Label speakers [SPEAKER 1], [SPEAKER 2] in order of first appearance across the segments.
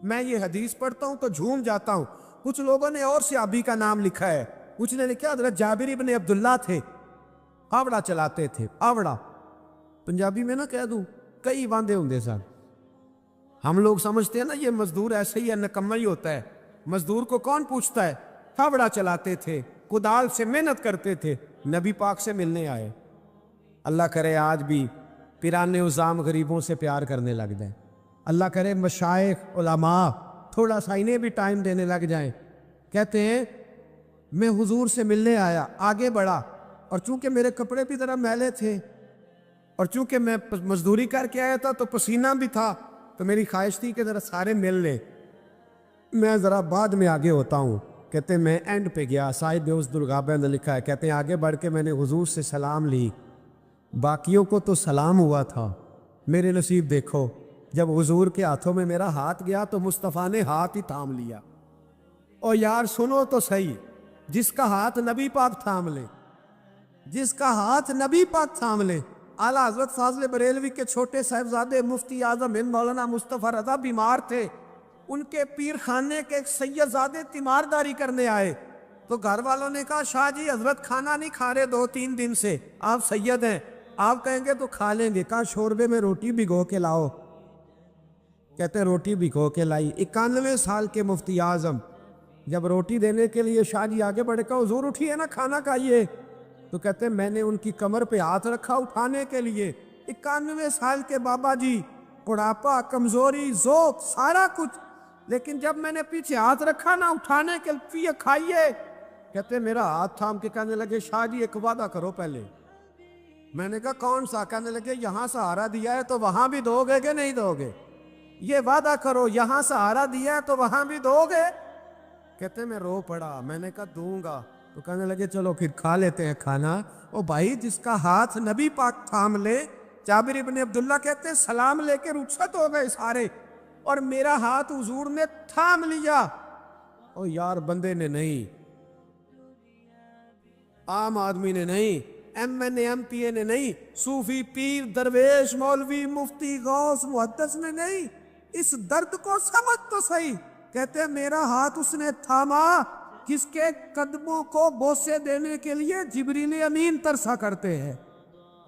[SPEAKER 1] میں یہ حدیث پڑھتا ہوں تو جھوم جاتا ہوں۔ کچھ لوگوں نے اور صحابی کا نام لکھا ہے، کچھ نے لکھا حضرت جابر ابن عبداللہ تھے، آوڑا چلاتے تھے، آوڑا پنجابی میں نہ کہہ دوں، کئی واندے ہوندے سن۔ ہم لوگ سمجھتے ہیں نا یہ مزدور ایسے ہی نکما ہی ہوتا ہے، مزدور کو کون پوچھتا ہے؟ آوڑا چلاتے تھے، کدال سے محنت کرتے تھے، نبی پاک سے ملنے آئے۔ اللہ کرے آج بھی پیرانے عظام غریبوں سے پیار کرنے لگ جائیں، اللہ کرے مشائخ علماء تھوڑا سا انہیں بھی ٹائم دینے لگ جائیں۔ کہتے ہیں میں حضور سے ملنے آیا، آگے بڑھا، اور چونکہ میرے کپڑے بھی ذرا میلے تھے اور چونکہ میں مزدوری کر کے آیا تھا تو پسینہ بھی تھا، تو میری خواہش تھی کہ ذرا سارے مل لیں، میں ذرا بعد میں آگے ہوتا ہوں۔ کہتے ہیں میں اینڈ پہ گیا، صاحب اس درگابہ نے لکھا ہے، کہتے ہیں آگے بڑھ کے میں نے حضور سے سلام لی، باقیوں کو تو سلام ہوا تھا، میرے نصیب دیکھو جب حضور کے ہاتھوں میں میرا ہاتھ گیا تو مصطفیٰ نے ہاتھ ہی تھام لیا۔ اور یار سنو تو صحیح، جس کا ہاتھ نبی پاک تھام لے، جس کا ہاتھ نبی پاک تھام لے۔ اعلیٰ حضرت فاضل بریلوی کے چھوٹے صاحبزادے مفتی اعظم ہند مولانا مصطفیٰ رضا بیمار تھے، ان کے پیر خانے کے ایک سید زادے تیمارداری کرنے آئے، تو گھر والوں نے کہا شاہ جی حضرت کھانا نہیں کھا رہے 2-3 دن سے، آپ سید ہیں، آپ کہیں گے تو کھا لیں گے۔ کہا شوربے میں روٹی بھگو کے لاؤ، کہتے ہیں روٹی بھگو کے لائی۔ 91 سال کے مفتی اعظم جب روٹی دینے کے لیے شاہ جی آگے بڑھے، کہا حضور اٹھیے نا کھانا کھائیے، تو کہتے ہیں میں نے ان کی کمر پہ ہاتھ رکھا اٹھانے کے لیے۔ 91 سال کے بابا جی، بڑھاپا، کمزوری، ذوق، سارا کچھ، لیکن جب میں نے پیچھے ہاتھ رکھا نا اٹھانے کے لیے کھائیے، کہتے ہیں میرا ہاتھ تھام کے کہنے لگے شاہ جی ایک وعدہ کرو پہلے۔ میں نے کہا کون سا؟ کہنے لگے یہاں سہارا دیا ہے تو وہاں بھی دو گے کہ نہیں دو گے؟ یہ وعدہ کرو، یہاں سہارا دیا ہے تو وہاں بھی دو گے؟ کہتے میں رو پڑا، میں نے کہا دوں گا، تو کہنے لگے چلو پھر کھا لیتے ہیں کھانا۔ او بھائی جس کا ہاتھ نبی پاک تھام لے، جابر ابن عبداللہ کہتے ہیں سلام لے کے رخصت ہو گئے سارے، اور میرا ہاتھ حضور نے تھام لیا۔ او یار بندے نے نہیں، عام آدمی نے نہیں، M N A M P A نے نہیں، صوفی پیر درویش مولوی مفتی غوث محدث نے نہیں، اس درد کو سمجھ تو صحیح۔ کہتے ہیں میرا ہاتھ اس نے تھاما جس کے قدموں کو بوسے دینے کے لیے جبریل امین ترسا کرتے ہیں،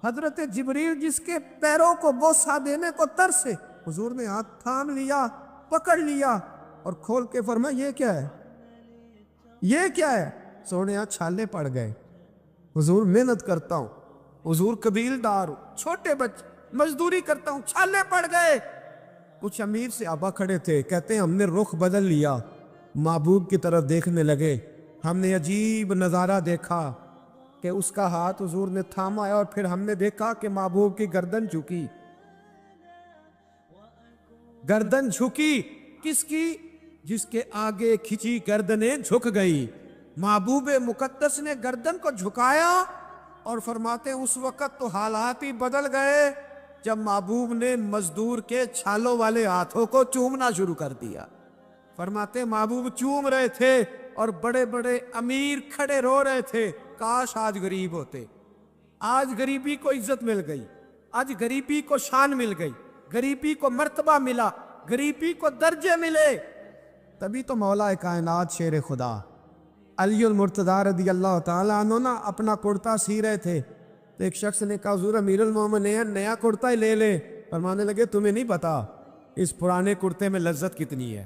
[SPEAKER 1] حضرت جبریل جس کے پیروں کو بوسہ دینے کو ترسے، حضور نے ہاتھ تھام لیا، پکڑ لیا اور کھول کے فرمایا یہ کیا ہے، یہ کیا ہے؟ سونے چھالے پڑ گئے، حضور محنت کرتا ہوں، حضور قبیل دار ہوں، چھوٹے بچے مزدوری کرتا ہوں، چھالے پڑ گئے۔ کچھ امیر صحابہ کھڑے تھے، کہتے ہیں ہم نے رخ بدل لیا، محبوب کی طرف دیکھنے لگے، ہم نے عجیب نظارہ دیکھا کہ اس کا ہاتھ حضور نے تھاما ہے، اور پھر ہم نے دیکھا کہ محبوب کی گردن جھکی، گردن جھکی، کس کی؟ جس کے آگے کھچی گردنیں جھک گئی۔ محبوب مقدس نے گردن کو جھکایا، اور فرماتے ہیں اس وقت تو حالات ہی بدل گئے جب محبوب نے مزدور کے چھالوں والے ہاتھوں کو چومنا شروع کر دیا۔ فرماتے ہیں محبوب چوم رہے تھے اور بڑے بڑے امیر کھڑے رو رہے تھے، کاش آج غریب ہوتے، آج غریبی کو عزت مل گئی، آج غریبی کو شان مل گئی، غریبی کو مرتبہ ملا، غریبی کو درجے ملے۔ تبھی تو مولا کائنات شیر خدا علی المرتضیٰ رضی اللہ تعالیٰ عنہ نا اپنا کرتا سی رہے تھے، تو ایک شخص نے کہا حضور امیر المومنین نیا کرتا ہی لے لے۔ فرمانے لگے تمہیں نہیں پتا اس پرانے کرتے میں لذت کتنی ہے،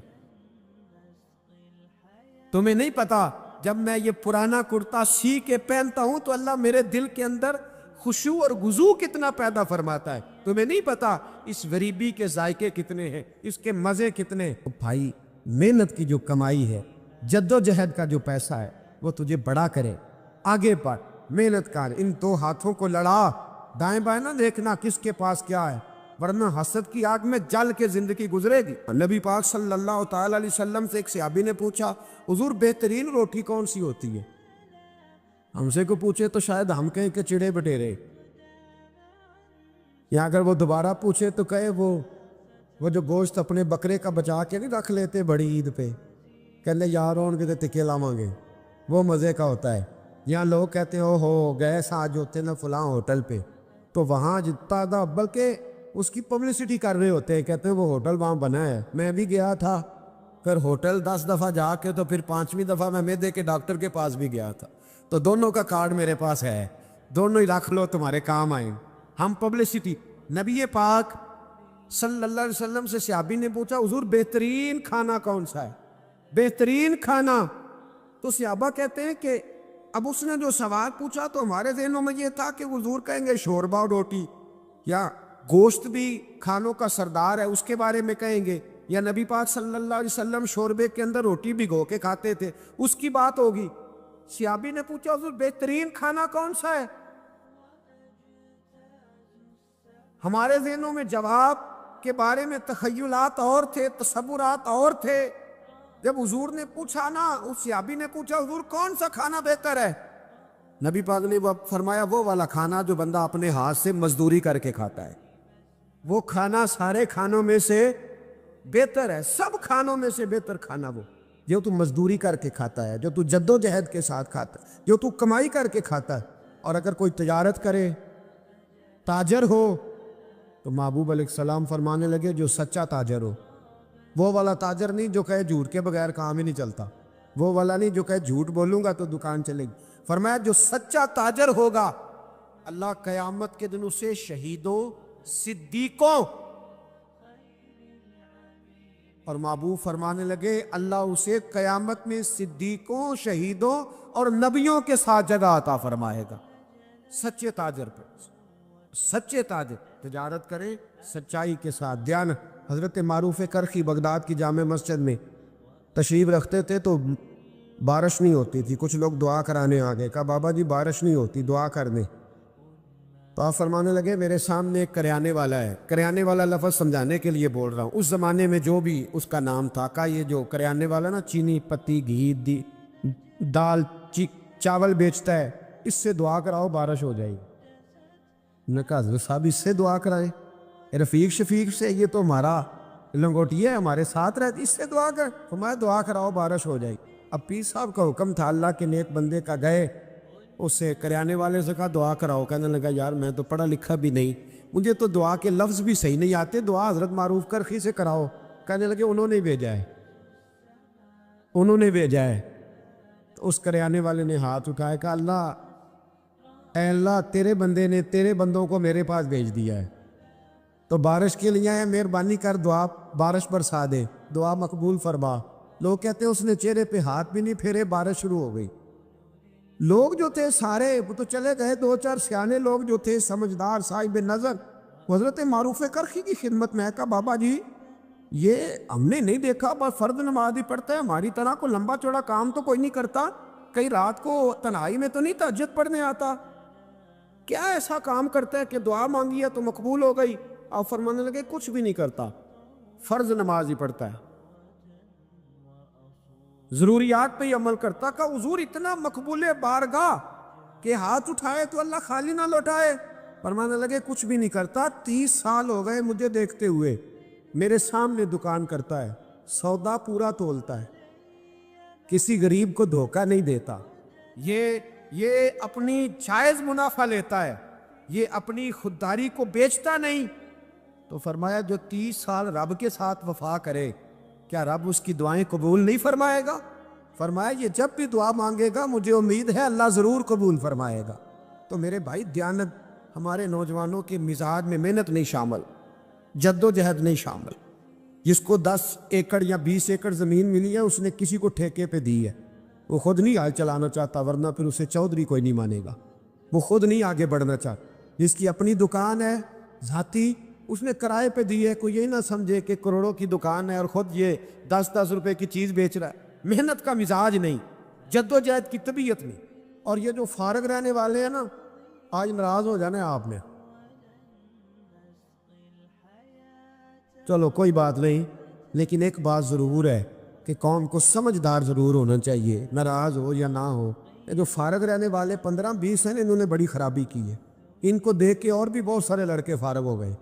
[SPEAKER 1] تمہیں نہیں پتا جب میں یہ پرانا کرتا سی کے پہنتا ہوں تو اللہ میرے دل کے اندر خشوع اور خضوع کتنا پیدا فرماتا ہے، تمہیں نہیں پتا اس غریبی کے ذائقے کتنے ہیں، اس کے مزے کتنے۔ بھائی محنت کی جو کمائی ہے، جد و جہد کا جو پیسہ ہے، وہ تجھے بڑا کرے، آگے بڑھ، محنت کر، ان دو ہاتھوں کو لڑا، دائیں بائیں نہ دیکھنا کس کے پاس کیا ہے، ورنہ حسد کی آگ میں جل کے زندگی گزرے گی۔ نبی پاک صلی اللہ تعالیٰ علیہ وسلم سے ایک صحابی نے پوچھا حضور بہترین روٹی کون سی ہوتی ہے؟ ہم سے کو پوچھے تو شاید ہم کہیں کہ چڑے بٹیرے، یا اگر وہ دوبارہ پوچھے تو کہے وہ جو گوشت اپنے بکرے کا بچا کے نہیں رکھ لیتے بڑی عید پہ، کہنے یار ان کے ٹکے لاواں گے، وہ مزے کا ہوتا ہے۔ یہاں لوگ کہتے ہیں ہو گئے آج ہوتے نا فلاں ہوٹل پہ، تو وہاں جتنا تھا بلکہ اس کی پبلسٹی کر رہے ہوتے ہیں، کہتے ہیں وہ ہوٹل وہاں بنا ہے، میں بھی گیا تھا، پھر ہوٹل 10 دفعہ جا کے تو پھر 5ویں دفعہ میں معدے کے ڈاکٹر کے پاس بھی گیا تھا. تو دونوں کا کارڈ میرے پاس ہے, دونوں ہی رکھ لو, تمہارے کام آئیں. ہم پبلسٹی. نبی پاک صلی اللہ علیہ وسلم سے صحابی نے پوچھا حضور بہترین کھانا کون سا ہے, بہترین کھانا؟ تو صحابہ کہتے ہیں کہ اب اس نے جو سوال پوچھا تو ہمارے ذہنوں میں یہ تھا کہ حضور کہیں گے شوربہ اور روٹی, یا گوشت بھی کھانوں کا سردار ہے اس کے بارے میں کہیں گے, یا نبی پاک صلی اللہ علیہ وسلم شوربے کے اندر روٹی بھگو کے کھاتے تھے اس کی بات ہوگی. صحابی نے پوچھا حضور بہترین کھانا کون سا ہے؟ ہمارے ذہنوں میں جواب کے بارے میں تخیلات اور تھے, تصورات اور تھے. جب حضور نے پوچھا نا, اس صحابی نے پوچھا حضور کون سا کھانا بہتر ہے؟ نبی پاک نے فرمایا وہ والا کھانا جو بندہ اپنے ہاتھ سے مزدوری کر کے کھاتا ہے, وہ کھانا سارے کھانوں میں سے بہتر ہے. سب کھانوں میں سے بہتر کھانا وہ جو تو مزدوری کر کے کھاتا ہے, جو تو جد و جہد کے ساتھ کھاتا ہے, جو تو کمائی کر کے کھاتا ہے. اور اگر کوئی تجارت کرے, تاجر ہو, تو محبوب علیہ السلام فرمانے لگے جو سچا تاجر ہو, وہ والا تاجر نہیں جو کہے جھوٹ کے بغیر کام ہی نہیں چلتا, وہ والا نہیں جو کہے جھوٹ بولوں گا تو دکان چلے گی. فرمایا جو سچا تاجر ہوگا اللہ قیامت کے دن اسے شہیدوں, صدیقوں, اور محبوب فرمانے لگے اللہ اسے قیامت میں صدیقوں, شہیدوں اور نبیوں کے ساتھ جگہ عطا فرمائے گا. سچے تاجر پہ, سچے تاجر تجارت کریں سچائی کے ساتھ. دیانت. حضرت معروف کرخی بغداد کی جامع مسجد میں تشریف رکھتے تھے تو بارش نہیں ہوتی تھی. کچھ لوگ دعا کرانے آ گئے, کہا بابا جی بارش نہیں ہوتی, دعا کر دیں. تو آپ فرمانے لگے میرے سامنے ایک کریانے والا ہے. کریانے والا لفظ سمجھانے کے لیے بول رہا ہوں, اس زمانے میں جو بھی اس کا نام تھا, کہا یہ جو کریانے والا نا چینی, پتی, گھی, دال, چاول بیچتا ہے, اس سے دعا کراؤ بارش ہو جائے گی. نے کہا حضرت صاحب اس سے دعا کرائیں؟ رفیق شفیق سے, یہ تو ہمارا لنگوٹی ہے, ہمارے ساتھ رہتی, اس سے دعا کر. فرمایا دعا کراؤ بارش ہو جائے گی. اب پیر صاحب کا حکم تھا, اللہ کے نیک بندے کا, گئے اس سے کریانے والے سے کہا دعا کراؤ. کہنے لگا یار میں تو پڑھا لکھا بھی نہیں, مجھے تو دعا کے لفظ بھی صحیح نہیں آتے, دعا حضرت معروف کرخی سے کراؤ. کہنے لگے انہوں نے بھیجا ہے, انہوں نے بھیجا ہے. تو اس کریانے والے نے ہاتھ اٹھایا, کہا اللہ, اے اللہ تیرے بندے نے تیرے بندوں کو میرے پاس بھیج دیا ہے, تو بارش کے لیے ہے, مہربانی کر دعا بارش برسا دے, دعا مقبول فرما. لوگ کہتے ہیں اس نے چہرے پہ ہاتھ بھی نہیں پھیرے, بارش شروع ہو گئی. لوگ جو تھے سارے وہ تو چلے گئے, 2-4 سیانے لوگ جو تھے سمجھدار صاحب نظر حضرت معروف کرخی کی خدمت میں. کہا بابا جی یہ ہم نے نہیں دیکھا, بس فرض نماز ہی پڑھتا ہے, ہماری طرح کو لمبا چوڑا کام تو کوئی نہیں کرتا, کئی رات کو تنہائی میں تو نہیں تہجد پڑھنے آتا, کیا ایسا کام کرتا ہے کہ دعا مانگی ہے تو مقبول ہو گئی؟ آپ فرمانے لگے کچھ بھی نہیں کرتا, فرض نماز ہی پڑھتا ہے, ضروریات پہ ہی عمل کرتا. کہ حضور اتنا مقبول بارگاہ کہ ہاتھ اٹھائے تو اللہ خالی نہ لوٹائے. فرمانے لگے کچھ بھی نہیں کرتا, 30 سال ہو گئے مجھے دیکھتے ہوئے, میرے سامنے دکان کرتا ہے, سودا پورا تولتا ہے, کسی غریب کو دھوکہ نہیں دیتا, یہ اپنی جائز منافع لیتا ہے, یہ اپنی خودداری کو بیچتا نہیں. تو فرمایا جو 30 سال رب کے ساتھ وفا کرے کیا رب اس کی دعائیں قبول نہیں فرمائے گا؟ فرمایا یہ جب بھی دعا مانگے گا مجھے امید ہے اللہ ضرور قبول فرمائے گا. تو میرے بھائی دیانت ہمارے نوجوانوں کے مزاج میں محنت نہیں شامل, جد و جہد نہیں شامل. جس کو 10 ایکڑ یا 20 ایکڑ زمین ملی ہے اس نے کسی کو ٹھیکے پہ دی ہے, وہ خود نہیں حال چلانا چاہتا, ورنہ پھر اسے چودھری کوئی نہیں مانے گا. وہ خود نہیں آگے بڑھنا چاہتا. جس کی اپنی دکان ہے ذاتی, اس نے کرائے پہ دی ہے, کوئی یہ نہ سمجھے کہ کروڑوں کی دکان ہے اور خود یہ 10-10 روپے کی چیز بیچ رہا ہے. محنت کا مزاج نہیں, جد و جہد کی طبیعت نہیں. اور یہ جو فارغ رہنے والے ہیں نا, آج ناراض ہو جانا ہے آپ نے, چلو کوئی بات نہیں, لیکن ایک بات ضرور ہے کہ قوم کو سمجھدار ضرور ہونا چاہیے, ناراض ہو یا نہ ہو. یہ جو فارغ رہنے والے 15-20 ہیں انہوں نے بڑی خرابی کی ہے. ان کو دیکھ کے اور بھی بہت سارے لڑکے فارغ ہو گئے.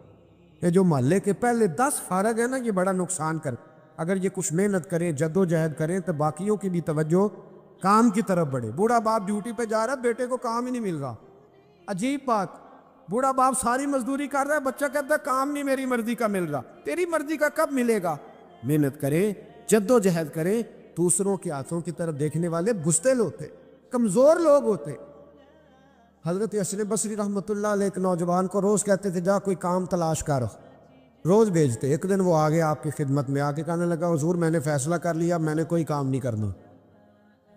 [SPEAKER 1] یہ جو محلے کے پہلے 10 فارغ ہیں نا, یہ بڑا نقصان کر. اگر یہ کچھ محنت کریں, جد و جہد کریں, تو باقیوں کی بھی توجہ کام کی طرف بڑھے. بوڑھا باپ ڈیوٹی پہ جا رہا ہے, بیٹے کو کام ہی نہیں مل رہا. عجیب بات, بوڑھا باپ ساری مزدوری کر رہا ہے, بچہ کہتا ہے کام نہیں میری مرضی کا مل رہا. تیری مرضی کا کب ملے گا؟ محنت کرے, جد و جہد کریں، دوسروں کے ہاتھوں کی طرف دیکھنے والے بزدل ہوتے، کمزور لوگ ہوتے۔ حضرت حسن بصری رحمۃ اللہ علیہ ایک نوجوان کو روز کہتے تھے جا کوئی کام تلاش کر، روز بھیجتے۔ ایک دن وہ آگے آپ کی خدمت میں آ کے کہنے لگا حضور میں نے فیصلہ کر لیا، میں نے کوئی کام نہیں کرنا۔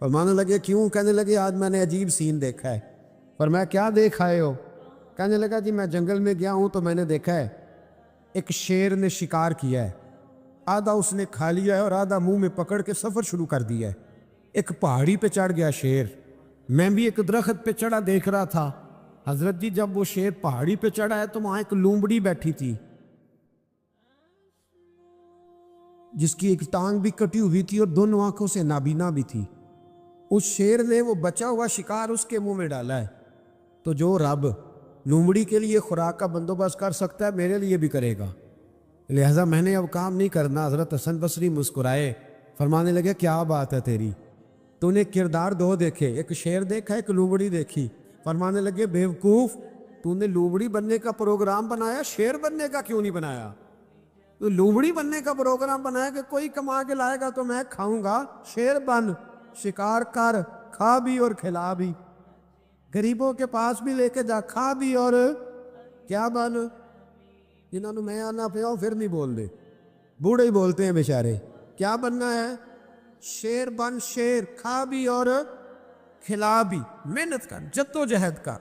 [SPEAKER 1] فرمانے لگے کیوں؟ کہنے لگے آج میں نے عجیب سین دیکھا ہے۔ فرمایا کیا دیکھ آئے ہو؟ کہنے لگا جی میں جنگل میں گیا ہوں تو میں نے دیکھا ہے ایک شیر نے شکار کیا ہے، آدھا اس نے کھا لیا ہے اور آدھا منہ میں پکڑ کے سفر شروع کر دیا ہے۔ ایک پہاڑی پہ چڑھ گیا شیر، میں بھی ایک درخت پہ چڑھا دیکھ رہا تھا۔ حضرت جی جب وہ شیر پہاڑی پہ چڑھا ہے تو وہاں ایک لومڑی بیٹھی تھی جس کی ایک ٹانگ بھی کٹی ہوئی تھی اور دونوں آنکھوں سے نابینا بھی تھی۔ اس شیر نے وہ بچا ہوا شکار اس کے منہ میں ڈالا ہے۔ تو جو رب لومڑی کے لیے خوراک کا بندوبست کر سکتا ہے میرے لیے بھی کرے گا، لہٰذا میں نے اب کام نہیں کرنا۔ حضرت حسن بصری مسکرائے، فرمانے لگے کیا بات ہے تیری، تو نے کردار دو دیکھے، ایک شیر دیکھا ایک لومڑی دیکھی۔ فرمانے لگے بیوقوف، تو نے لومڑی بننے کا پروگرام بنایا، شیر بننے کا کیوں نہیں بنایا؟ تو لومڑی بننے کا پروگرام بنایا کہ کوئی کما کے لائے گا تو میں کھاؤں گا، شیر بن، شکار کر، کھا بھی اور کھلا بھی، غریبوں کے پاس بھی لے کے جا، کھا بھی اور کیا بن۔ جنہوں نے میں آنا پیا پھر نہیں بول دے، بوڑھے ہی بولتے ہیں بیچارے، کیا بننا ہے؟ شیر بن، شیر، کھا بھی اور کھلا بھی، محنت کر، جد و جہد کر۔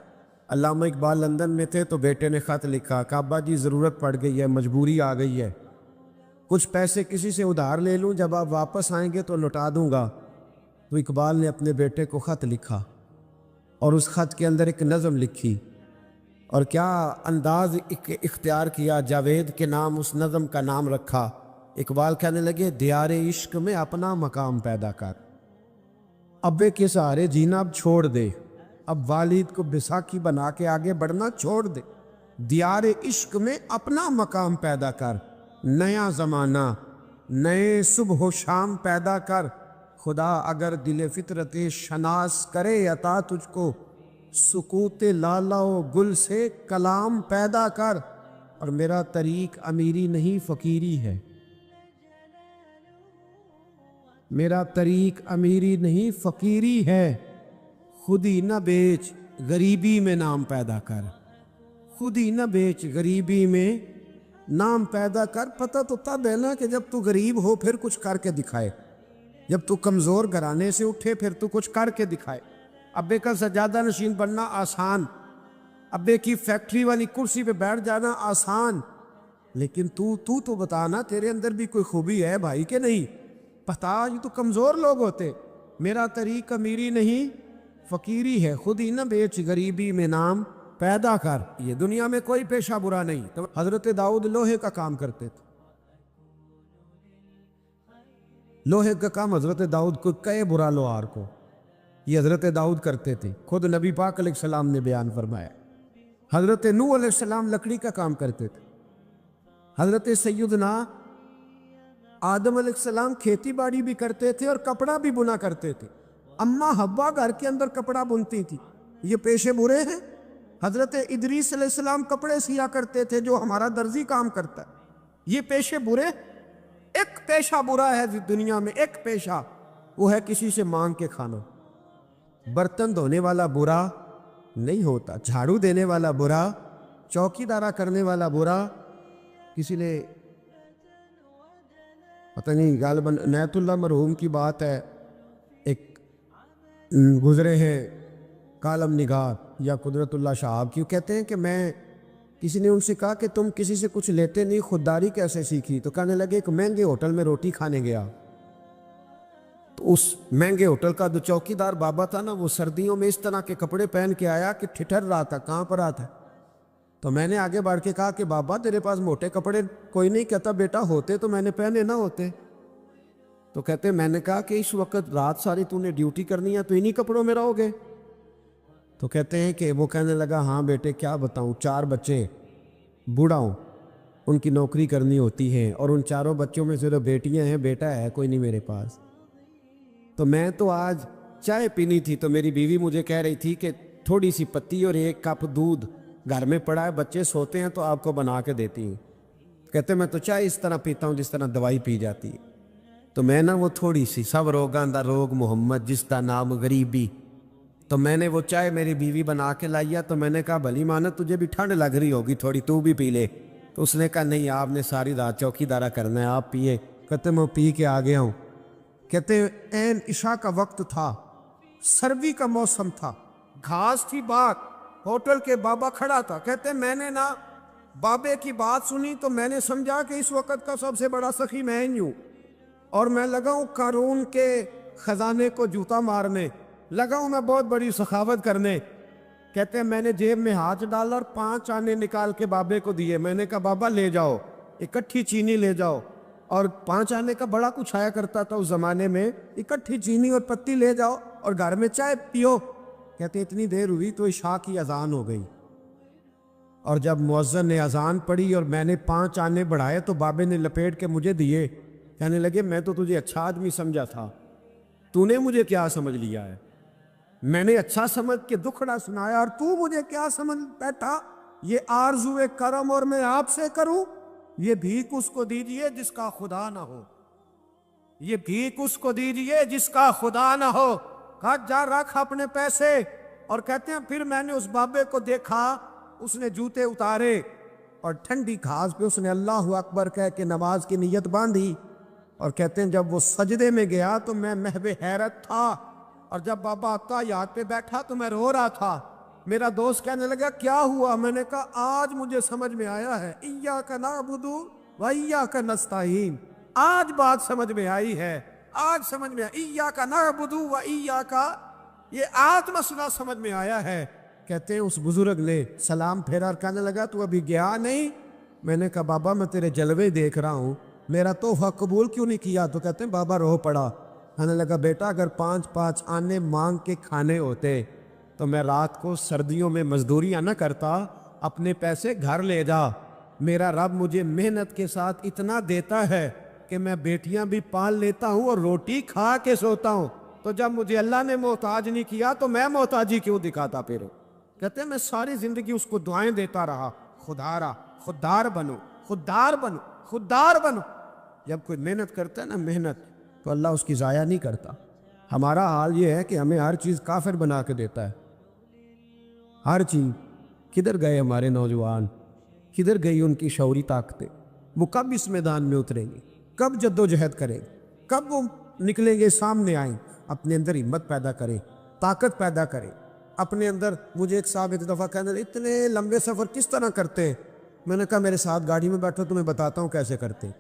[SPEAKER 1] علامہ اقبال لندن میں تھے تو بیٹے نے خط لکھا کہ ابا جی ضرورت پڑ گئی ہے، مجبوری آ گئی ہے، کچھ پیسے کسی سے ادھار لے لوں، جب آپ واپس آئیں گے تو لوٹا دوں گا۔ تو اقبال نے اپنے بیٹے کو خط لکھا اور اس خط کے اندر ایک نظم لکھی، اور کیا انداز اختیار کیا، جاوید کے نام اس نظم کا نام رکھا۔ اقبال کہنے لگے دیار عشق میں اپنا مقام پیدا کر، ابے کے سہارے جینا اب چھوڑ دے، اب والد کو بیساکھی بنا کے آگے بڑھنا چھوڑ دے، دیار عشق میں اپنا مقام پیدا کر، نیا زمانہ نئے صبح و شام پیدا کر، خدا اگر دل فطرت شناس کرے عطا تجھ کو، سکوت لالا و گل سے کلام پیدا کر۔ اور میرا طریق امیری نہیں فقیری ہے، میرا طریق امیری نہیں فقیری ہے، خود ہی نہ بیچ غریبی میں نام پیدا کر، خود ہی نہ بیچ غریبی میں نام پیدا کر۔ پتہ تو تب ہے نا کہ جب تو غریب ہو پھر کچھ کر کے دکھائے، جب تو کمزور گھرانے سے اٹھے پھر تو کچھ کر کے دکھائے۔ ابے کا سجادہ نشین بننا آسان، ابے کی فیکٹری والی کرسی پہ بیٹھ جانا آسان، لیکن تو بتانا تیرے اندر بھی کوئی خوبی ہے بھائی کہ نہیں؟ پتا یہ تو کمزور لوگ ہوتے۔ میرا طریق امیری نہیں فقیری ہے، خود ہی نہ بیچ غریبی میں نام پیدا کر۔ یہ دنیا میں کوئی پیشہ برا نہیں۔ تو حضرت داؤد لوہے کا کام کرتے تھے، لوہے کا کام حضرت داؤد کو کہے برا لوہار کو، یہ حضرت داؤد کرتے تھے، خود نبی پاک علیہ السلام نے بیان فرمایا۔ حضرت نوح علیہ السلام لکڑی کا کام کرتے تھے، حضرت سیدنا آدم علیہ السلام کھیتی باڑی بھی کرتے تھے اور کپڑا بھی بنا کرتے تھے، اماں حوا گھر کے اندر کپڑا بنتی تھی، یہ پیشے برے ہیں؟ حضرت ادریس علیہ السلام کپڑے سیا کرتے تھے جو ہمارا درزی کام کرتا ہے، یہ پیشے برے؟ ایک پیشہ برا ہے دنیا میں، ایک پیشہ، وہ ہے کسی سے مانگ کے کھانا۔ برتن دھونے والا برا نہیں ہوتا، جھاڑو دینے والا برا، چوکی دارا کرنے والا برا، کسی نے پتہ نہیں غالباً عنایت اللہ مرحوم کی بات ہے، ایک گزرے ہیں کالم نگار یا قدرت اللہ شہاب کی، کہتے ہیں کہ میں کسی نے ان سے کہا کہ تم کسی سے کچھ لیتے نہیں، خودداری کیسے سیکھی؟ تو کہنے لگے ایک مہنگے ہوٹل میں روٹی کھانے گیا، تو اس مہنگے ہوٹل کا جو چوکی دار بابا تھا نا، وہ سردیوں میں اس طرح کے کپڑے پہن کے آیا کہ ٹھٹر رہا تھا، کہاں پر رہا تھا۔ تو میں نے آگے بڑھ کے کہا کہ بابا تیرے پاس موٹے کپڑے کوئی نہیں؟ کہتا بیٹا ہوتے تو میں نے پہنے نہ ہوتے۔ تو کہتے میں نے کہا کہ اس وقت رات ساری تو نے ڈیوٹی کرنی ہے تو انہی کپڑوں میں رہو گے؟ تو کہتے ہیں کہ وہ کہنے لگا ہاں بیٹے کیا بتاؤں، 4 بچے، بوڑھا ہوں، ان کی نوکری کرنی ہوتی ہے، اور ان 4 بچوں میں صرف بیٹیاں ہیں، بیٹا ہے کوئی نہیں میرے پاس۔ تو میں تو آج چائے پینی تھی تو میری بیوی مجھے کہہ رہی تھی کہ تھوڑی سی پتی اور 1 کپ دودھ گھر میں پڑا ہے، بچے سوتے ہیں تو آپ کو بنا کے دیتی ہوں۔ کہتے میں تو چائے اس طرح پیتا ہوں جس طرح دوائی پی جاتی ہے۔ تو میں نا وہ تھوڑی سی سب روگاں دا روگ محمد جس کا نام غریبی، تو میں نے وہ چائے میری بیوی بنا کے لائیا، تو میں نے کہا بھلی مانا تجھے بھی ٹھنڈ لگ رہی ہوگی تھوڑی، تو بھی پی لے۔ تو اس نے کہا نہیں، آپ نے ساری رات چوکی دارا کرنا ہے، آپ پیے۔ کہتے میں پی کے آ گیا ہوں۔ کہتے عین عشاء کا وقت تھا، سردی کا موسم تھا، گھاس تھی، بات ہوٹل کے بابا کھڑا تھا۔ کہتے میں نے نا بابے کی بات سنی تو میں نے سمجھا کہ اس وقت کا سب سے بڑا سخی میں ہی ہوں، اور میں لگا ہوں قارون کے خزانے کو جوتا مارنے، لگا ہوں میں بہت بڑی سخاوت کرنے۔ کہتے ہیں میں نے جیب میں ہاتھ ڈالا اور 5 آنے نکال کے بابے کو دیے۔ میں نے کہا بابا لے جاؤ، اکٹھی چینی لے جاؤ، اور 5 آنے کا بڑا کچھ آیا کرتا تھا اس زمانے میں، اکٹھی چینی اور پتی لے جاؤ اور گھر میں چائے پیو۔ کہتے اتنی دیر ہوئی تو عشاء کی اذان ہو گئی، اور جب مؤذن نے اذان پڑھی اور میں نے 5 آنے بڑھائے تو بابے نے لپیٹ کے مجھے دیے، کہنے لگے میں تو تجھے اچھا آدمی سمجھا تھا، تو نے مجھے کیا سمجھ لیا ہے؟ میں نے اچھا سمجھ کے دکھڑا سنایا اور تو مجھے کیا سمجھ بیٹھا؟ یہ آرزو کرم اور میں آپ سے کروں؟ یہ بھیک اس کو دیجئے جس کا خدا نہ ہو، یہ بھیک اس کو دیجئے جس کا خدا نہ ہو۔ کہا جا رکھ اپنے پیسے۔ اور کہتے ہیں پھر میں نے اس بابے کو دیکھا، اس نے جوتے اتارے اور ٹھنڈی گھاس پہ اس نے اللہ اکبر کہہ کے نماز کی نیت باندھی، اور کہتے ہیں جب وہ سجدے میں گیا تو میں محو حیرت تھا، اور جب بابا عطیات پہ بیٹھا تو میں رو رہا تھا۔ میرا دوست کہنے لگا کیا ہوا؟ میں نے کہا آج مجھے سمجھ میں آیا ہے، ایاک نعبد و ایاک نستعین، آج بات سمجھ میں آئی ہے، آج سمجھ میں ایاک نعبد و ایاک، یہ آج مسئلہ سمجھ میں آیا ہے۔ کہتے ہیں اس بزرگ نے سلام پھیرا اور کہنے لگا تو ابھی گیا نہیں؟ میں نے کہا بابا میں تیرے جلوے دیکھ رہا ہوں، میرا تحفہ قبول کیوں نہیں کیا؟ تو کہتے ہیں بابا رو پڑا۔ کہنے لگا بیٹا اگر 5 آنے مانگ کے کھانے ہوتے تو میں رات کو سردیوں میں مزدوریاں نہ کرتا، اپنے پیسے گھر لے جا۔ میرا رب مجھے محنت کے ساتھ اتنا دیتا ہے کہ میں بیٹیاں بھی پال لیتا ہوں اور روٹی کھا کے سوتا ہوں، تو جب مجھے اللہ نے محتاج نہیں کیا تو میں محتاجی کیوں دکھاتا پھر؟ کہتے ہیں میں ساری زندگی اس کو دعائیں دیتا رہا، خدارا خوددار بنو، خوددار بنو، خوددار بنو۔ جب کوئی محنت کرتا ہے نا محنت، تو اللہ اس کی ضائع نہیں کرتا۔ ہمارا حال یہ ہے کہ ہمیں ہر چیز کافر بنا کے دیتا ہے، ہر چیز۔ کدھر گئے ہمارے نوجوان؟ کدھر گئی ان کی شعوری طاقتیں؟ وہ کب اس میدان میں اتریں گے؟ کب جد و جہد کریں گے؟ کب وہ نکلیں گے، سامنے آئیں؟ اپنے اندر ہمت پیدا کریں، طاقت پیدا کریں اپنے اندر۔ مجھے ایک صاحب ایک دفعہ کہنے لگے اتنے لمبے سفر کس طرح کرتے ہیں؟ میں نے کہا میرے ساتھ گاڑی میں بیٹھو تمہیں بتاتا ہوں کیسے کرتے ہیں۔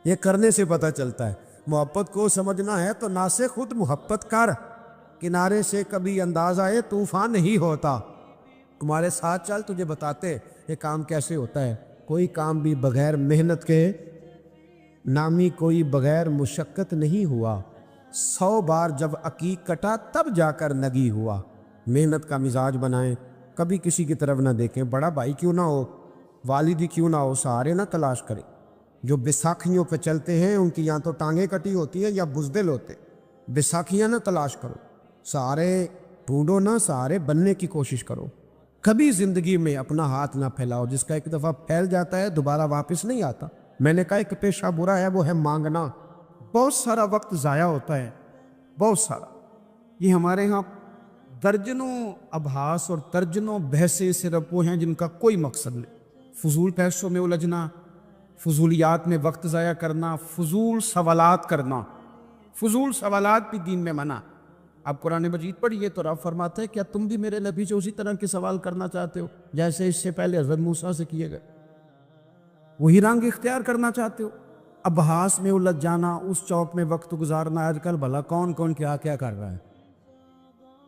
[SPEAKER 1] یہ کرنے سے پتہ چلتا ہے۔ محبت کو سمجھنا ہے تو نہ سے خود محبت کر، کنارے سے کبھی انداز آئے طوفان نہیں ہوتا۔ تمہارے ساتھ چل، تجھے بتاتے یہ کام کیسے ہوتا ہے۔ کوئی کام بھی بغیر محنت کے نامی کوئی بغیر مشقت نہیں ہوا، 100 بار جب عقیق کٹا تب جا کر نگی ہوا۔ محنت کا مزاج بنائیں، کبھی کسی کی طرف نہ دیکھیں، بڑا بھائی کیوں نہ ہو، والدی کیوں نہ ہو، سہارے نہ تلاش کریں۔ جو بیساکھیوں پہ چلتے ہیں ان کی یا تو ٹانگیں کٹی ہوتی ہیں یا بزدل ہوتے، بیساکھیاں نہ تلاش کرو، سہارے ڈھونڈو نہ، سہارے بننے کی کوشش کرو۔ کبھی زندگی میں اپنا ہاتھ نہ پھیلاؤ، جس کا ایک دفعہ پھیل جاتا ہے دوبارہ واپس نہیں آتا۔ میں نے کہا ایک پیشہ برا ہے وہ ہے مانگنا، بہت سارا وقت ضائع ہوتا ہے، بہت سارا۔ یہ ہمارے ہاں درجنوں ابحاث اور درجنوں بحثیں صرف وہ ہیں جن کا کوئی مقصد نہیں، فضول پیسوں میں الجھنا، فضولیات میں وقت ضائع کرنا، فضول سوالات کرنا۔ فضول سوالات بھی دین میں منع۔ اب قرآن مجید پڑھیے تو رب فرماتا ہے کیا تم بھی میرے نبی سے اسی طرح کے سوال کرنا چاہتے ہو جیسے اس سے پہلے حضرت موسیٰ سے کیے گئے؟ وہی رنگ اختیار کرنا چاہتے ہو؟ ابحاث میں الجھ جانا، اس چوک میں وقت گزارنا۔ آج کل بھلا کون کون کیا کیا کر رہا ہے،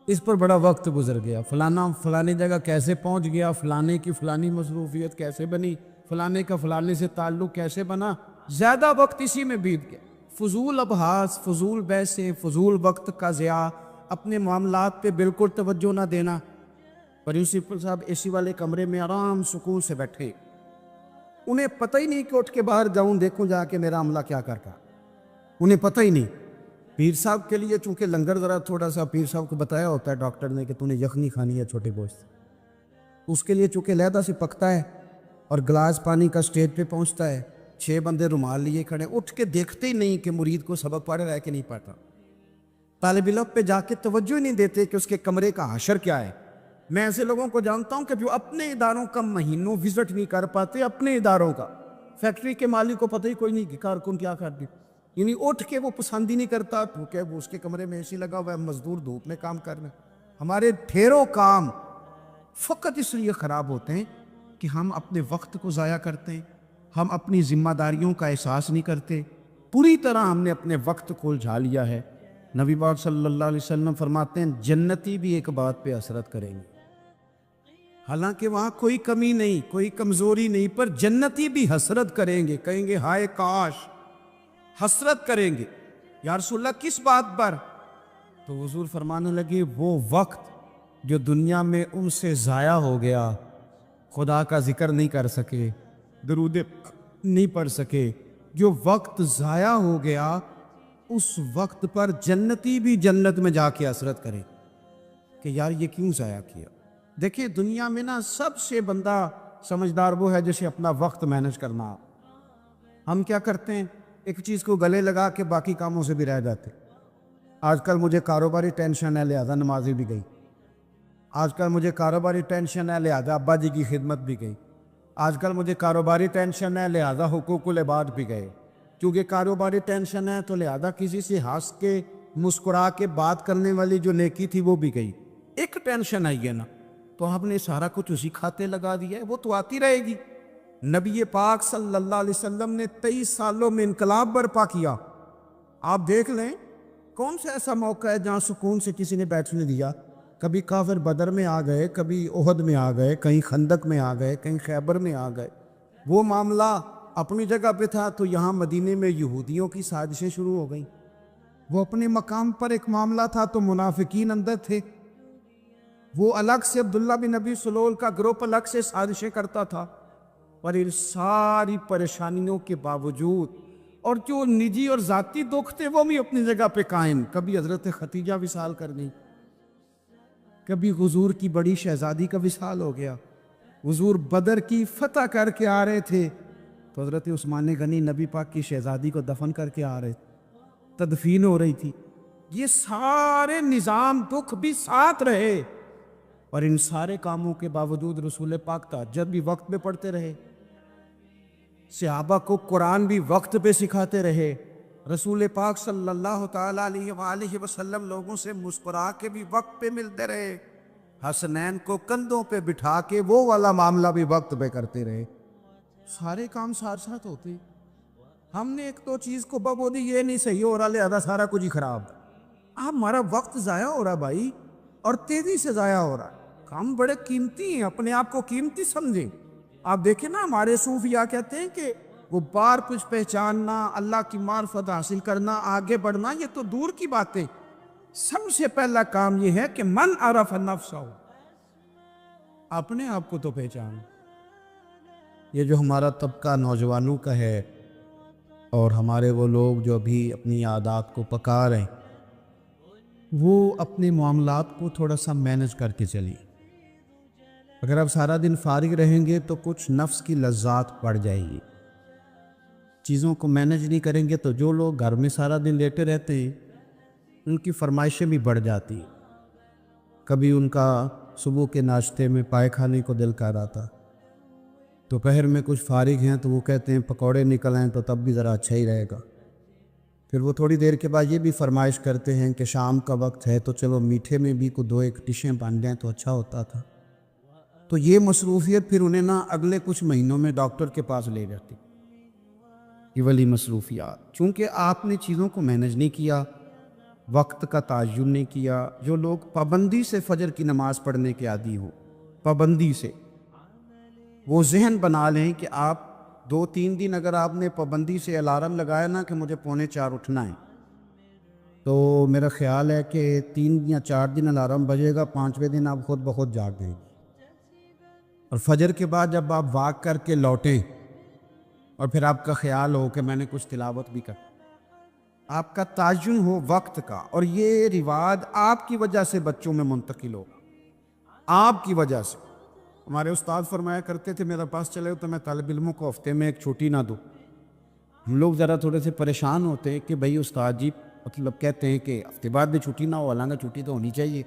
[SPEAKER 1] اس پر بڑا وقت گزر گیا۔ فلانا فلانی جگہ کیسے پہنچ گیا، فلانے کی فلانی مصروفیت کیسے بنی، فلانے کا فلانے سے تعلق کیسے بنا، زیادہ وقت اسی میں بیت گیا۔ فضول ابحاث، فضول بحثیں، فضول وقت کا ضیاع، اپنے معاملات پہ بالکل توجہ نہ دینا۔ پرنسپل صاحب اے سی والے کمرے میں آرام سکون سے بیٹھے، انہیں پتہ ہی نہیں کہ اٹھ کے باہر جاؤں دیکھوں جا کے میرا عملہ کیا کرتا، انہیں پتہ ہی نہیں۔ پیر صاحب کے لیے چونکہ لنگر ذرا تھوڑا سا پیر صاحب کو بتایا ہوتا ہے ڈاکٹر نے کہ تو نے یخنی کھانی ہے چھوٹے گوشت، اس کے لیے چونکہ علیحدہ سے پکتا ہے اور گلاس پانی کا سٹیج پہ پہنچتا ہے، 6 بندے رومال لیے کھڑے, اٹھ کے دیکھتے ہی نہیں کہ مرید کو سبق پڑھ رہا ہے کہ نہیں پڑھتا. طالب علم پہ جا کے توجہ ہی نہیں دیتے کہ اس کے کمرے کا حشر کیا ہے. میں ایسے لوگوں کو جانتا ہوں کہ جو اپنے اداروں کا مہینوں وزٹ نہیں کر پاتے, اپنے اداروں کا, فیکٹری کے مالک کو پتہ ہی کوئی نہیں کہ کارکن کیا کر دی, یعنی اٹھ کے وہ پسند ہی نہیں کرتا کیونکہ وہ اس کے کمرے میں اے سی لگا ہوا ہے, مزدور دھوپ میں کام کر رہے ہیں. ہمارے ڈھیروں کام فقط اس لیے خراب ہوتے ہیں کہ ہم اپنے وقت کو ضائع کرتے ہیں, ہم اپنی ذمہ داریوں کا احساس نہیں کرتے, پوری طرح ہم نے اپنے وقت کو الجھا لیا ہے. نبی پاک صلی اللہ علیہ وسلم فرماتے ہیں جنتی بھی ایک بات پہ حسرت کریں گے, حالانکہ وہاں کوئی کمی نہیں, کوئی کمزوری نہیں, پر جنتی بھی حسرت کریں گے, کہیں گے ہائے کاش, حسرت کریں گے. یا رسول اللہ کس بات پر؟ تو حضور فرمانے لگے وہ وقت جو دنیا میں ان سے ضائع ہو گیا, خدا کا ذکر نہیں کر سکے, درود نہیں پڑھ سکے, جو وقت ضائع ہو گیا اس وقت پر جنتی بھی جنت میں جا کے حسرت کرے کہ یار یہ کیوں ضائع کیا. دیکھیں دنیا میں نا سب سے بندہ سمجھدار وہ ہے جسے اپنا وقت مینج کرنا. ہم کیا کرتے ہیں, ایک چیز کو گلے لگا کے باقی کاموں سے بھی رہ جاتے. آج کل مجھے کاروباری ٹینشن ہے لہذا نمازی بھی گئی, آج کل مجھے کاروباری ٹینشن ہے لہذا ابا جی کی خدمت بھی گئی, آج کل مجھے کاروباری ٹینشن ہے لہذا حقوق العباد بھی گئے, کیونکہ کاروباری ٹینشن ہے تو لہذا کسی سے ہنس کے مسکرا کے بات کرنے والی جو نیکی تھی وہ بھی گئی. ایک ٹینشن آئی ہے نا تو ہم نے سارا کچھ اسی کھاتے لگا دیا ہے, وہ تو آتی رہے گی. نبی پاک صلی اللہ علیہ وسلم نے 23 سالوں میں انقلاب برپا کیا. آپ دیکھ لیں کون سا ایسا موقع ہے جہاں سکون سے کسی نے بیٹھنے دیا. کبھی کافر بدر میں آ گئے, کبھی احد میں آ گئے, کہیں خندق میں آ گئے, کہیں خیبر میں آ گئے. وہ معاملہ اپنی جگہ پہ تھا تو یہاں مدینے میں یہودیوں کی سازشیں شروع ہو گئیں. وہ اپنے مقام پر ایک معاملہ تھا تو منافقین اندر تھے. وہ الگ سے عبداللہ بن نبی سلول کا گروپ الگ سے سازشیں کرتا تھا. اور ان ساری پریشانیوں کے باوجود اور جو نجی اور ذاتی دکھ تھے وہ بھی اپنی جگہ پہ قائم. کبھی حضرت ختیجہ وصال کر گئی, کبھی حضور کی بڑی شہزادی کا وصال ہو گیا. حضور بدر کی فتح کر کے آ رہے تھے تو حضرت عثمان غنی نبی پاک کی شہزادی کو دفن کر کے آ رہے تھے, تدفین ہو رہی تھی. یہ سارے نظام دکھ بھی ساتھ رہے اور ان سارے کاموں کے باوجود رسول پاک تہجد بھی وقت پہ پڑھتے رہے, صحابہ کو قرآن بھی وقت پہ سکھاتے رہے. رسول پاک صلی اللہ تعالیٰ علیہ وآلہ وسلم لوگوں سے مسکرا کے بھی وقت پہ ملتے رہے. حسنین کو کندھوں پہ بٹھا کے وہ والا معاملہ بھی وقت پہ کرتے رہے. سارے کام ساتھ ساتھ ہوتے. ہم نے ایک تو چیز کو بولی یہ نہیں صحیح ہو رہا لہذا سارا کچھ ہی خراب. ہمارا وقت ضائع ہو رہا بھائی, اور تیزی سے ضائع ہو رہا. ہم بڑے قیمتی ہیں, اپنے آپ کو قیمتی سمجھیں. آپ دیکھیں نا ہمارے صوفیاء کہتے ہیں کہ وہ بار کچھ پہچاننا, اللہ کی معرفت حاصل کرنا, آگے بڑھنا یہ تو دور کی باتیں. سب سے پہلا کام یہ ہے کہ من عرف نفسہ, اپنے آپ کو تو پہچان. یہ جو ہمارا طبقہ نوجوانوں کا ہے اور ہمارے وہ لوگ جو ابھی اپنی عادات کو پکا رہے ہیں وہ اپنے معاملات کو تھوڑا سا مینج کر کے چلیے. اگر آپ سارا دن فارغ رہیں گے تو کچھ نفس کی لذات بڑھ جائے گی. چیزوں کو مینج نہیں کریں گے تو جو لوگ گھر میں سارا دن لیٹے رہتے ہیں ان کی فرمائشیں بھی بڑھ جاتی ہیں. کبھی ان کا صبح کے ناشتے میں پائے کھانے کو دل کر رہا تھا, دوپہر میں کچھ فارغ ہیں تو وہ کہتے ہیں پکوڑے نکل آئیں تو تب بھی ذرا اچھا ہی رہے گا. پھر وہ تھوڑی دیر کے بعد یہ بھی فرمائش کرتے ہیں کہ شام کا وقت ہے تو چلو میٹھے میں بھی کوئی 2-1 ڈشیں بن جائیں تو اچھا ہوتا تھا. تو یہ مصروفیت پھر انہیں نہ اگلے کچھ مہینوں میں ڈاکٹر کے پاس لے جاتی. یہ والی مصروفیات, چونکہ آپ نے چیزوں کو مینج نہیں کیا, وقت کا تعین نہیں کیا. جو لوگ پابندی سے فجر کی نماز پڑھنے کے عادی ہوں, پابندی سے وہ ذہن بنا لیں کہ آپ 2-3 دن اگر آپ نے پابندی سے الارم لگایا نا کہ مجھے 3:45 اٹھنا ہے, تو میرا خیال ہے کہ 3 یا 4 دن الارم بجے گا, 5ویں دن آپ خود بخود جاگ گئے. اور فجر کے بعد جب آپ واک کر کے لوٹیں اور پھر آپ کا خیال ہو کہ میں نے کچھ تلاوت بھی کر, آپ کا تعین ہو وقت کا. اور یہ رواج آپ کی وجہ سے بچوں میں منتقل ہو, آپ کی وجہ سے. ہمارے استاد فرمایا کرتے تھے میرے پاس چلے تو میں طالب علموں کو ہفتے میں ایک چھٹی نہ دوں.
[SPEAKER 2] ہم لوگ ذرا تھوڑے سے پریشان ہوتے ہیں کہ بھائی استاد جی مطلب کہتے ہیں کہ ہفتے بعد میں چھٹی نہ ہو، حالانکہ چھٹی تو ہونی چاہیے۔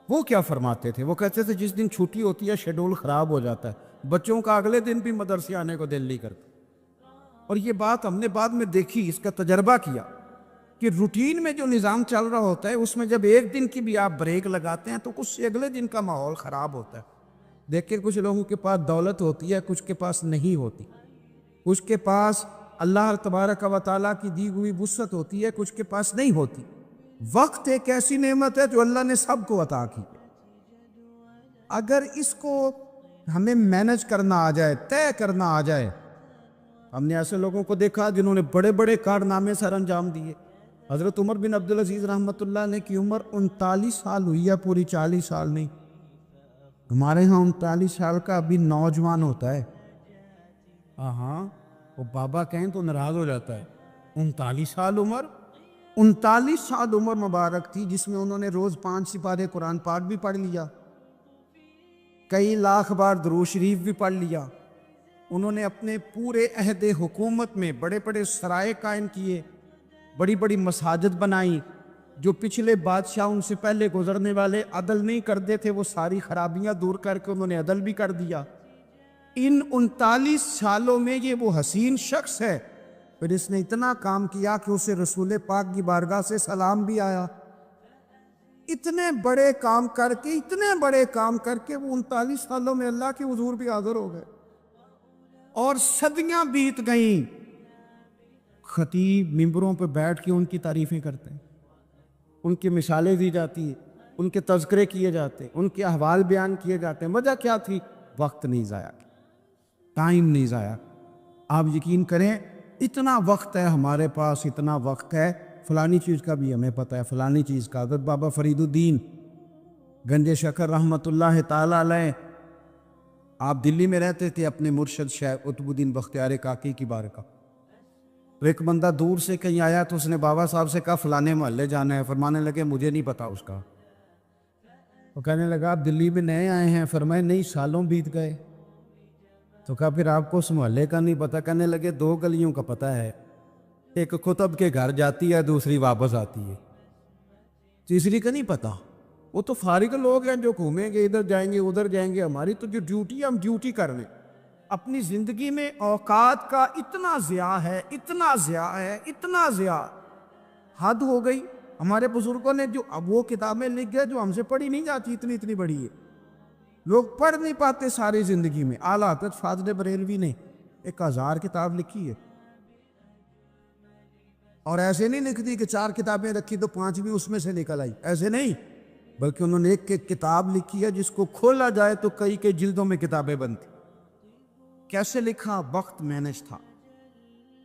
[SPEAKER 2] وہ کیا فرماتے تھے؟ وہ کہتے تھے جس دن چھٹی ہوتی ہے شیڈول خراب ہو جاتا ہے، بچوں کا اگلے دن بھی مدرسے آنے کو دل نہیں کرتا۔ اور یہ بات ہم نے بعد میں دیکھی، اس کا تجربہ کیا کہ روٹین میں جو نظام چل رہا ہوتا ہے اس میں جب ایک دن کی بھی آپ بریک لگاتے ہیں تو اس سے اگلے دن کا ماحول خراب ہوتا ہے۔ دیکھیں کچھ لوگوں کے پاس دولت ہوتی ہے، کچھ کے پاس نہیں ہوتی، کچھ کے پاس اللہ تبارک و تعالیٰ کی دی ہوئی وسعت ہوتی ہے، کچھ کے پاس نہیں ہوتی۔ وقت ایک ایسی نعمت ہے جو اللہ نے سب کو عطا کی، اگر اس کو ہمیں مینج کرنا آ جائے، طے کرنا آ جائے۔ ہم نے ایسے لوگوں کو دیکھا جنہوں نے بڑے بڑے کارنامے سر انجام دیے۔ حضرت عمر بن عبدالعزیز رحمۃ اللہ علیہ کی عمر 39 سال ہوئی ہے، پوری 40 سال نہیں۔ ہمارے ہاں 39 سال کا ابھی نوجوان ہوتا ہے، ہاں وہ بابا کہیں تو ناراض ہو جاتا ہے۔ 39 سال عمر، 39 سال عمر مبارک تھی جس میں انہوں نے روز 5 سپارے قرآن پاک بھی پڑھ لیا، کئی لاکھ بار درود شریف بھی پڑھ لیا۔ انہوں نے اپنے پورے عہد حکومت میں بڑے بڑے سرائے قائم کیے، بڑی بڑی مساجد بنائیں، جو پچھلے بادشاہ ان سے پہلے گزرنے والے عدل نہیں کرتے تھے وہ ساری خرابیاں دور کر کے انہوں نے عدل بھی کر دیا۔ ان 39 سالوں میں یہ وہ حسین شخص ہے پھر اس نے اتنا کام کیا کہ اسے رسول پاک کی بارگاہ سے سلام بھی آیا۔ اتنے بڑے کام کر کے وہ 39 سالوں میں اللہ کے حضور بھی حاضر ہو گئے، اور صدیاں بیت گئیں۔ خطیب ممبروں پہ بیٹھ کے ان کی تعریفیں کرتے ہیں، ان کی مثالیں دی جاتی ہیں، ان کے تذکرے کیے جاتے ہیں، ان کے احوال بیان کیے جاتے ہیں۔ وجہ کیا تھی؟ وقت نہیں ضائع کیا، ٹائم نہیں ضائع۔ آپ یقین کریں اتنا وقت ہے ہمارے پاس، اتنا وقت ہے، فلانی چیز کا بھی ہمیں پتہ ہے، فلانی چیز کا۔ حضرت بابا فرید الدین گنج شکر رحمۃ اللہ تعالی علیہ، آپ دلی میں رہتے تھے، اپنے مرشد شیخ قطب الدین بختیار کاکی کی بارگاہ۔ تو ایک بندہ دور سے کہیں آیا تو اس نے بابا صاحب سے کہا فلانے محلے جانا ہے، فرمانے لگے مجھے نہیں پتا اس کا۔ وہ کہنے لگا آپ دلی میں نئے آئے ہیں؟ فرمائے نہیں، سالوں بیت گئے۔ تو کہا پھر آپ کو اس محلے کا نہیں پتا؟ کہنے لگے 2 گلیوں کا پتہ ہے، ایک قطب کے گھر جاتی ہے، دوسری واپس آتی ہے، تیسری کا نہیں پتا۔ وہ تو فارغ لوگ ہیں جو گھومیں گے، ادھر جائیں گے ادھر جائیں گے، ہماری تو جو ڈیوٹی ہے ہم ڈیوٹی کر لیں۔ اپنی زندگی میں اوقات کا اتنا ضیاع ہے، اتنا ضیاع ہے، اتنا ضیاع، حد ہو گئی۔ ہمارے بزرگوں نے جو اب وہ کتابیں لکھ گئے جو ہم سے پڑھی نہیں جاتی، اتنی اتنی بڑی ہے، لوگ پڑھ نہیں پاتے ساری زندگی میں۔ اعلیٰ حضرت فاضل بریلوی نے 1000 کتاب لکھی ہے، اور ایسے نہیں لکھتی کہ 4 کتابیں رکھی تو 5 بھی اس میں سے نکل آئی، ایسے نہیں، بلکہ انہوں نے ایک کتاب لکھی ہے جس کو کھولا جائے تو کئی جلدوں میں کتابیں بنتی۔ کیسے لکھا؟ وقت مینج تھا،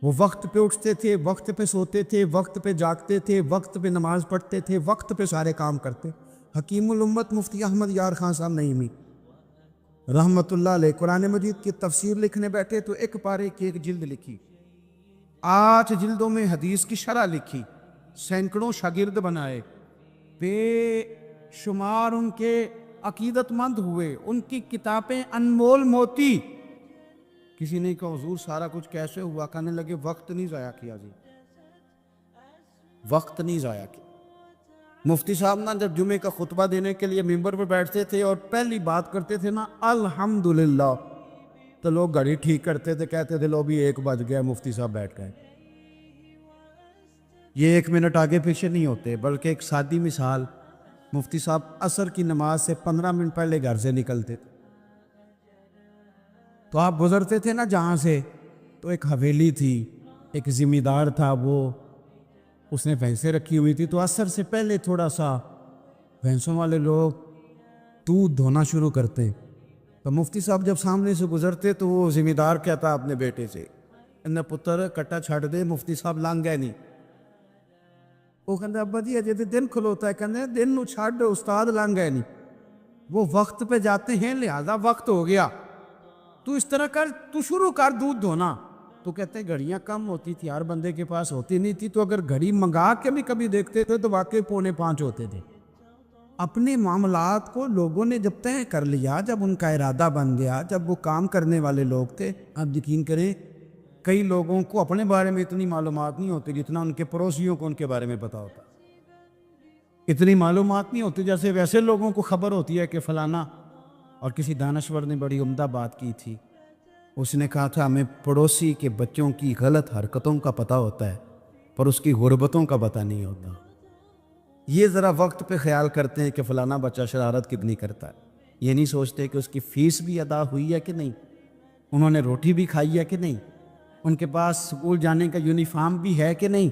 [SPEAKER 2] وہ وقت پہ اٹھتے تھے، وقت پہ سوتے تھے، وقت پہ جاگتے تھے، وقت پہ نماز پڑھتے تھے، وقت پہ سارے کام کرتے۔ حکیم الامت مفتی احمد یار خان صاحب نعیمی رحمۃ اللہ علیہ قرآن مجید کی تفسیر لکھنے بیٹھے تو ایک پارے کی ایک جلد لکھی، 8 جلدوں میں حدیث کی شرح لکھی، سینکڑوں شاگرد بنائے، بے شمار ان کے عقیدت مند ہوئے، ان کی کتابیں انمول موتی۔ کسی نے کہا حضور سارا کچھ کیسے ہوا؟ کہنے لگے وقت نہیں ضائع کیا جی، وقت نہیں ضائع کیا۔ مفتی صاحب نا جب جمعے کا خطبہ دینے کے لیے ممبر پہ بیٹھتے تھے اور پہلی بات کرتے تھے نا الحمدللہ، تو لوگ گھڑی ٹھیک کرتے تھے، کہتے تھے لو بھی 1 بج گیا، مفتی صاحب بیٹھ گئے۔ یہ 1 منٹ آگے پیچھے نہیں ہوتے، بلکہ ایک سادی مثال، مفتی صاحب عصر کی نماز سے 15 منٹ پہلے گھر سے نکلتے تھے، تو آپ گزرتے تھے نا جہاں سے، تو ایک حویلی تھی، ایک ذمہ دار تھا، وہ اس نے بھینسیں رکھی ہوئی تھی، تو عصر سے پہلے تھوڑا سا بھینسوں والے لوگ دودھ دھونا شروع کرتے۔ تو مفتی صاحب جب سامنے سے گزرتے تو وہ ذمہ دار کہتا اپنے بیٹے سے، انہیں پتر کٹا چھڑ دے، مفتی صاحب لانگ گئے نہیں۔ وہ کہتے ابا جی اجے دن کھلوتا ہے، کہتے دن نو چھڑ دے، استاد لانگ گئے نہیں، وہ وقت پہ جاتے ہیں لہذا وقت ہو گیا، تو اس طرح کر، تو شروع کر دودھ دھونا۔ تو کہتے ہیں گھڑیاں کم ہوتی تھی، ہر بندے کے پاس ہوتی نہیں تھی، تو اگر گھڑی منگا کے بھی کبھی دیکھتے تھے تو واقعی 4:45 ہوتے تھے۔ اپنے معاملات کو لوگوں نے جب طے کر لیا، جب ان کا ارادہ بن گیا، جب وہ کام کرنے والے لوگ تھے، آپ یقین کریں کئی لوگوں کو اپنے بارے میں اتنی معلومات نہیں ہوتی جتنا ان کے پڑوسیوں کو ان کے بارے میں پتہ ہوتا. اتنی معلومات نہیں ہوتی جیسے ویسے لوگوں کو خبر ہوتی ہے کہ فلانا. اور کسی دانشور نے بڑی عمدہ بات کی تھی. اس نے کہا تھا ہمیں پڑوسی کے بچوں کی غلط حرکتوں کا پتہ ہوتا ہے پر اس کی غربتوں کا پتہ نہیں ہوتا. یہ ذرا وقت پہ خیال کرتے ہیں کہ فلانا بچہ شرارت کتنی کرتا ہے. یہ نہیں سوچتے کہ اس کی فیس بھی ادا ہوئی ہے کہ نہیں, انہوں نے روٹی بھی کھائی ہے کہ نہیں, ان کے پاس اسکول جانے کا یونیفارم بھی ہے کہ نہیں.